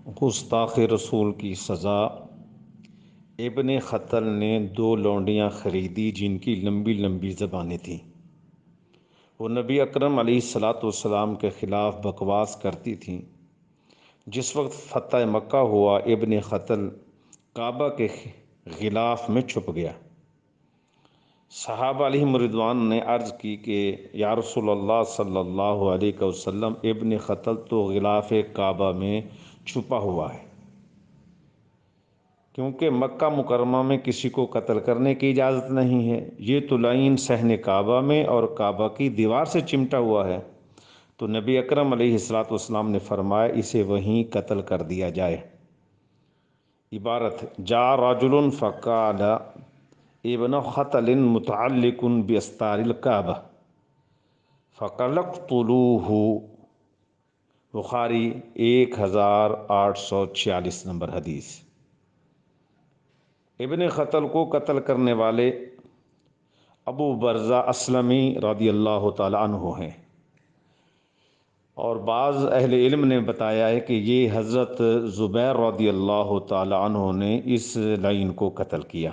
گستاخ رسول کی سزا۔ ابن خطل نے دو لونڈیاں خریدی جن کی لمبی لمبی زبانیں تھیں۔ وہ نبی اکرم علیہ الصلاۃ والسلام کے خلاف بکواس کرتی تھیں۔ جس وقت فتح مکہ ہوا، ابن خطل کعبہ کے غلاف میں چھپ گیا۔ صحابہ علیہم رضوان نے عرض کی کہ یا رسول اللہ صلی اللہ علیہ وسلم، ابن خطل تو غلاف کعبہ میں چھپا ہوا ہے، کیونکہ مکہ مکرمہ میں کسی کو قتل کرنے کی اجازت نہیں ہے۔ یہ تو لعین صحن کعبہ میں اور کعبہ کی دیوار سے چمٹا ہوا ہے۔ تو نبی اکرم علیہ الصلاۃ والسلام نے فرمایا اسے وہیں قتل کر دیا جائے۔ عبارت: جا رجل فقال ابن خطل متعلق باستار الکعبہ فقال اقتلوہ۔ بخاری 1846 نمبر حدیث۔ ابن خطل کو قتل کرنے والے ابو برزہ اسلمی رضی اللہ تعالی عنہ ہیں، اور بعض اہل علم نے بتایا ہے کہ یہ حضرت زبیر رضی اللہ تعالی عنہ نے اس لعین کو قتل کیا۔